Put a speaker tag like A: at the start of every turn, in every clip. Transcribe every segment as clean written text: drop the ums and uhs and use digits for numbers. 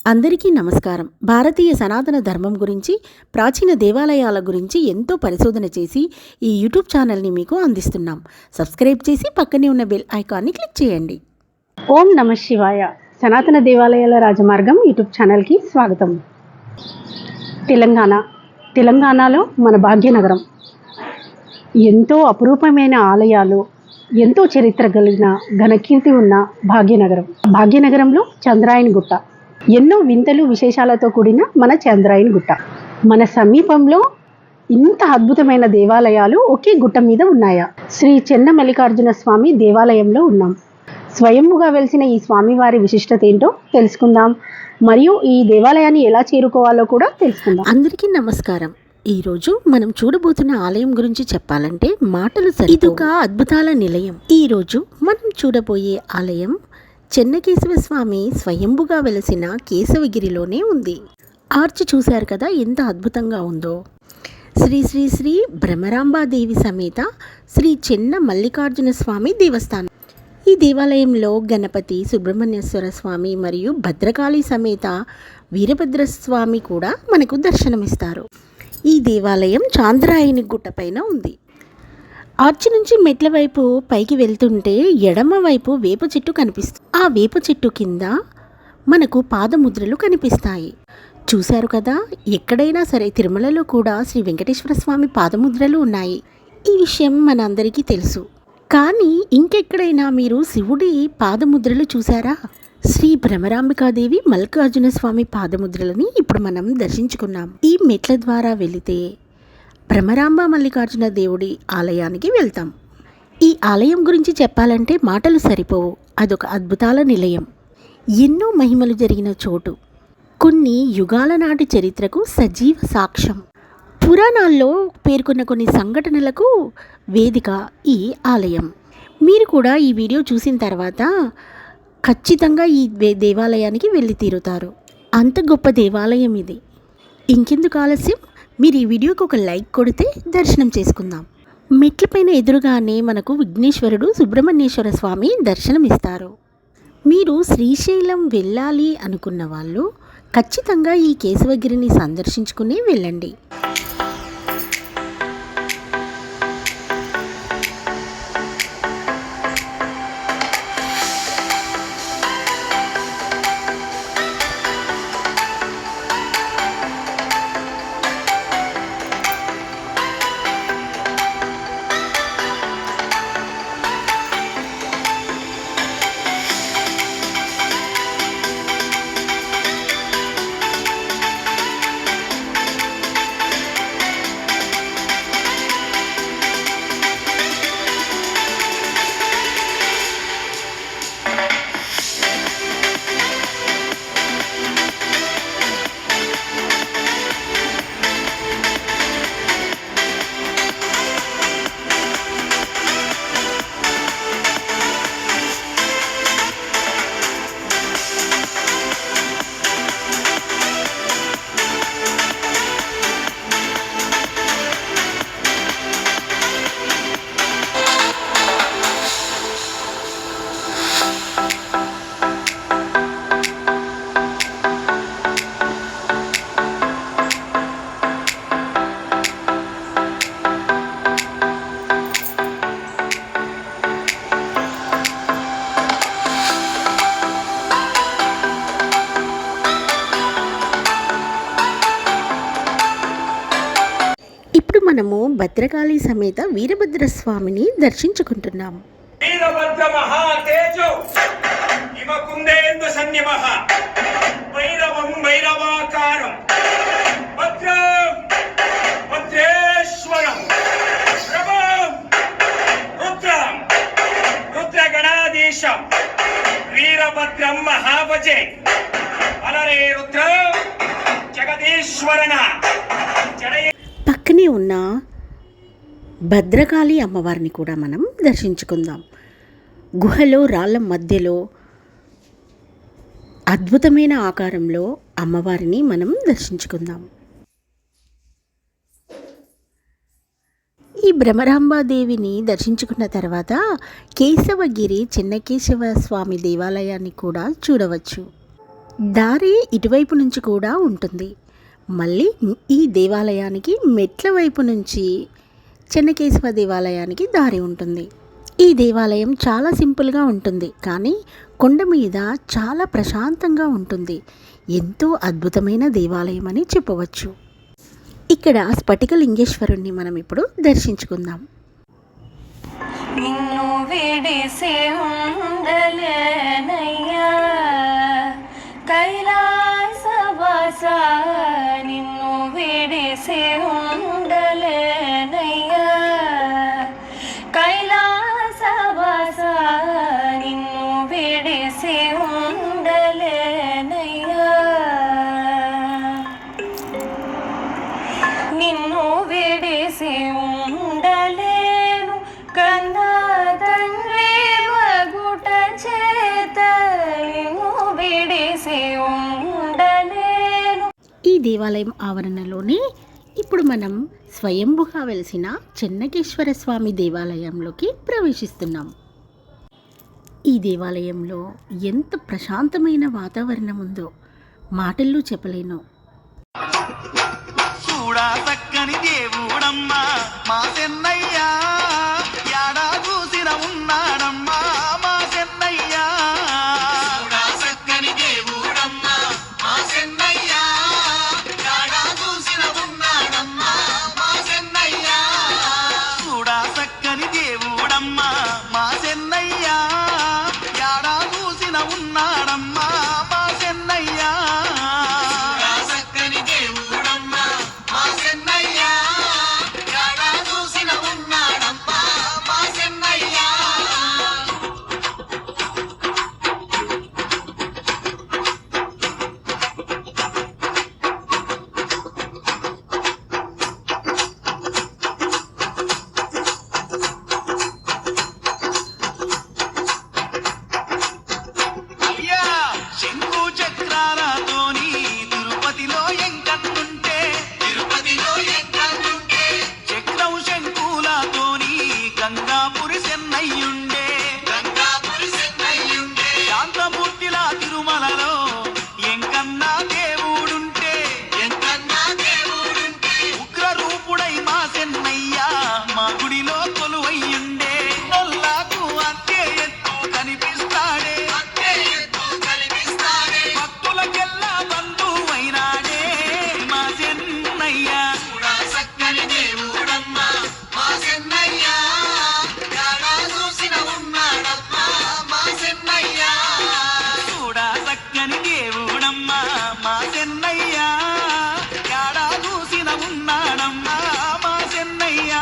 A: అందరికీ నమస్కారం. భారతీయ సనాతన ధర్మం గురించి, ప్రాచీన దేవాలయాల గురించి ఎంతో పరిశోధన చేసి ఈ యూట్యూబ్ ఛానల్ని మీకు అందిస్తున్నాం. సబ్స్క్రైబ్ చేసి పక్కనే ఉన్న బెల్ ఐకాన్ని క్లిక్ చేయండి.
B: ఓం నమ శివాయ. సనాతన దేవాలయాల రాజమార్గం యూట్యూబ్ ఛానల్కి స్వాగతం. తెలంగాణలో మన భాగ్యనగరం ఎంతో అపురూపమైన ఆలయాలు, ఎంతో చరిత్ర కలిగిన ఘనకీర్తి ఉన్న భాగ్యనగరంలో చంద్రాయని గుట్ట, ఎన్నో వింతలు విశేషాలతో కూడిన మన చంద్రాయని గుట్ట. మన సమీపంలో ఇంత అద్భుతమైన దేవాలయాలు ఒకే గుట్ట మీద ఉన్నాయా? శ్రీ చెన్న మల్లికార్జున స్వామి దేవాలయంలో ఉన్నాం. స్వయంభుగా వెలిసిన ఈ స్వామివారి విశిష్టత ఏంటో తెలుసుకుందాం. మరియు ఈ దేవాలయాన్ని ఎలా చేరుకోవాలో కూడా తెలుసుకుందాం.
A: అందరికీ నమస్కారం. ఈరోజు మనం చూడబోతున్న ఆలయం గురించి చెప్పాలంటే మాటలు సరిపోవు. ఇదొక అద్భుతాల నిలయం. ఈరోజు మనం చూడబోయే ఆలయం చెన్నకేశవ స్వామి స్వయంభుగా వెలసిన కేశవగిరిలోనే ఉంది. ఆర్చ్ చూశారు కదా ఎంత అద్భుతంగా ఉందో. శ్రీ శ్రీ శ్రీ భ్రమరాంబాదేవి సమేత శ్రీ చెన్న మల్లికార్జున స్వామి దేవస్థానం. ఈ దేవాలయంలో గణపతి, సుబ్రహ్మణ్యేశ్వర స్వామి మరియు భద్రకాళి సమేత వీరభద్రస్వామి కూడా మనకు దర్శనమిస్తారు. ఈ దేవాలయం చాంద్రాయని గుట్టపైన ఉంది. ఆర్చి నుంచి మెట్ల వైపు పైకి వెళ్తుంటే ఎడమ వైపు వేప చెట్టు కనిపిస్తుంది. ఆ వేప చెట్టు కింద మనకు పాదముద్రలు కనిపిస్తాయి. చూశారు కదా, ఎక్కడైనా సరే తిరుమలలో కూడా శ్రీ వెంకటేశ్వర స్వామి పాదముద్రలు ఉన్నాయి. ఈ విషయం మనందరికీ తెలుసు. కానీ ఇంకెక్కడైనా మీరు శివుడి పాదముద్రలు చూసారా? శ్రీ భ్రమరాంబికాదేవి మల్లికార్జున స్వామి పాదముద్రలని ఇప్పుడు మనం దర్శించుకున్నాం. ఈ మెట్ల ద్వారా వెళితే భ్రమరాంబ మల్లికార్జున దేవుడి ఆలయానికి వెళ్తాం. ఈ ఆలయం గురించి చెప్పాలంటే మాటలు సరిపోవు. అదొక అద్భుతాల నిలయం, ఎన్నో మహిమలు జరిగిన చోటు, కొన్ని యుగాల నాటి చరిత్రకు సజీవ సాక్ష్యం, పురాణాల్లో పేర్కొన్న కొన్ని సంఘటనలకు వేదిక ఈ ఆలయం. మీరు కూడా ఈ వీడియో చూసిన తర్వాత ఖచ్చితంగా ఈ దేవాలయానికి వెళ్ళి తీరుతారు. అంత గొప్ప దేవాలయం ఇది. ఇంకెందుకు ఆలస్యం, మీరు ఈ వీడియోకి ఒక లైక్ కొడితే దర్శనం చేసుకుందాం. మెట్లపైన ఎదురుగానే మనకు విఘ్నేశ్వరుడు, సుబ్రహ్మణ్యేశ్వర స్వామి దర్శనమిస్తారు. మీరు శ్రీశైలం వెళ్ళాలి అనుకున్న వాళ్ళు ఖచ్చితంగా ఈ కేశవగిరిని సందర్శించుకుని వెళ్ళండి. మనము భద్రకాళి సమేత వీరభద్రస్వామిని దర్శించుకుంటున్నాం.
C: వీరభద్ర మహాతేజో హిమకుందేందు సన్నిమః వైరవం వైరవాకారం భద్రం భద్రేశ్వరం ప్రభం రుద్రం రుద్రగణాధీశం వీరభద్రం మహాభజే అలరే రుద్రం జగదీశ్వరన జడయ.
A: పక్కనే ఉన్న భద్రకాళి అమ్మవారిని కూడా మనం దర్శించుకుందాం. గుహలో రాళ్ళ మధ్యలో అద్భుతమైన ఆకారంలో అమ్మవారిని మనం దర్శించుకుందాం. ఈ భ్రమరాంబాదేవిని దర్శించుకున్న తర్వాత కేశవగిరి చెన్నకేశవ స్వామి దేవాలయాన్ని కూడా చూడవచ్చు. దారి ఇటువైపు నుంచి కూడా ఉంటుంది. మళ్ళీ ఈ దేవాలయానికి మెట్ల వైపు నుంచి చెన్నకేశవ దేవాలయానికి దారి ఉంటుంది. ఈ దేవాలయం చాలా సింపుల్గా ఉంటుంది, కానీ కొండ మీద చాలా ప్రశాంతంగా ఉంటుంది. ఎంతో అద్భుతమైన దేవాలయం అని చెప్పవచ్చు. ఇక్కడ స్ఫటికలింగేశ్వరుణ్ణి మనం ఇప్పుడు దర్శించుకుందాం.
D: నిన్ను విడిసి ఉండలేనయ్యా కైలాసవాస, నిన్ను విడిసి ఉండలేనయ్యా కైలాసవాస, నిన్ను విడిసి ఉండలేనయ్యా, నిన్ను విడిసి ఉండలేను కన్నా తండ్రి మగుట చేత, నిన్ను విడిసి ఉండలేను.
A: ఈ దేవాలయం ఆవరణలోనే ఇప్పుడు మనం స్వయంభుగా వెలిసిన చెన్నకేశ్వర స్వామి దేవాలయంలోకి ప్రవేశిస్తున్నాం. ఈ దేవాలయంలో ఎంత ప్రశాంతమైన వాతావరణం ఉందో మాటల్లో చెప్పలేను.
E: చూడా చక్కని దేవుడమ్మా మా చెన్నయ్యా, యాడా చూసిన ఉన్నాడమ్మా మా చెన్నయ్యా. చూడా చక్కని దేవుడమ్మా మా చెన్నయ్యా, యాడా చూసిన ఉన్నాడమ్మా మా చెన్నయ్యా. చూడా చక్కని దేవుడమ్మా మా చెన్నయ్యా, యాడా చూసిన ఉన్నాడమ్మా మా చెన్నయ్యా. చక్కని దేవుడమ్మా మా చెన్నయ్యా, యాడా చూసిన ఉన్నాడమ్మా మా చెన్నయ్యా. అయ్యా శంకు చక్రాలతోని తిరుపతిలో ఎంకన్నుంటే, తిరుపతిలో ఎంకన్నుంటే చక్రం శంకులతోని గంగాపురి చెన్నయ్యుండే, గంగాపురి చెన్నయ్యుండే. శాంతమూర్తిలా తిరుమలలో ఎంకన్నా దేవుడుంటే, ఎంకన్నా దేవుడుంటే ఉగ్ర రూపుడై మా చెన్నయ్య మా గుడిలో కొలువయ్యుండే. నల్లాకు అంతే ఎత్తు కనిపిస్తాడే, అంతే ఎత్తు కనిపిస్తాడే, భక్తులకెల్లా బంధువైనాడే మా చెన్నయ్య. చూడా చక్కని దేవుడమ్మా మా చెన్నయ్య, యాడా చూసిన ఉన్నాడమ్మా మా చెన్నయ్య. చూడా చక్కని దేవుడమ్మా మా చెన్నయ్య, యాడా చూసిన ఉన్నాడమ్మా మా చెన్నయ్య.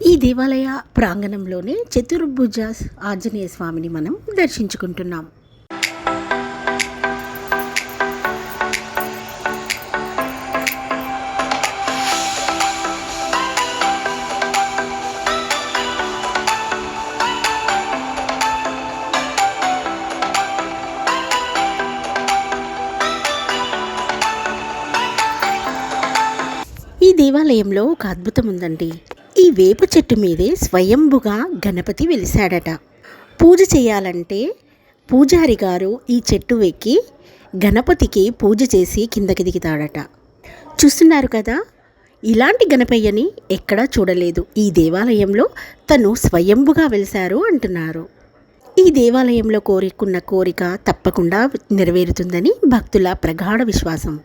A: ఈ దేవాలయ ప్రాంగణంలోనే చతుర్భుజ ఆంజనేయ స్వామిని మనం దర్శించుకుంటున్నాం. ఈ దేవాలయంలో ఒక అద్భుతం ఉందండి. ఈ వేప చెట్టు మీదే స్వయంభుగా గణపతి వెలిశాడట. పూజ చేయాలంటే పూజారి గారు ఈ చెట్టు ఎక్కి గణపతికి పూజ చేసి కిందకి దిగుతాడట. చూస్తున్నారు కదా, ఇలాంటి గణపయ్యని ఎక్కడా చూడలేదు. ఈ దేవాలయంలో తను స్వయంభుగా వెలిశారు అంటున్నారు. ఈ దేవాలయంలో కోరుకున్న కోరిక తప్పకుండా నెరవేరుతుందని భక్తుల ప్రగాఢ విశ్వాసం.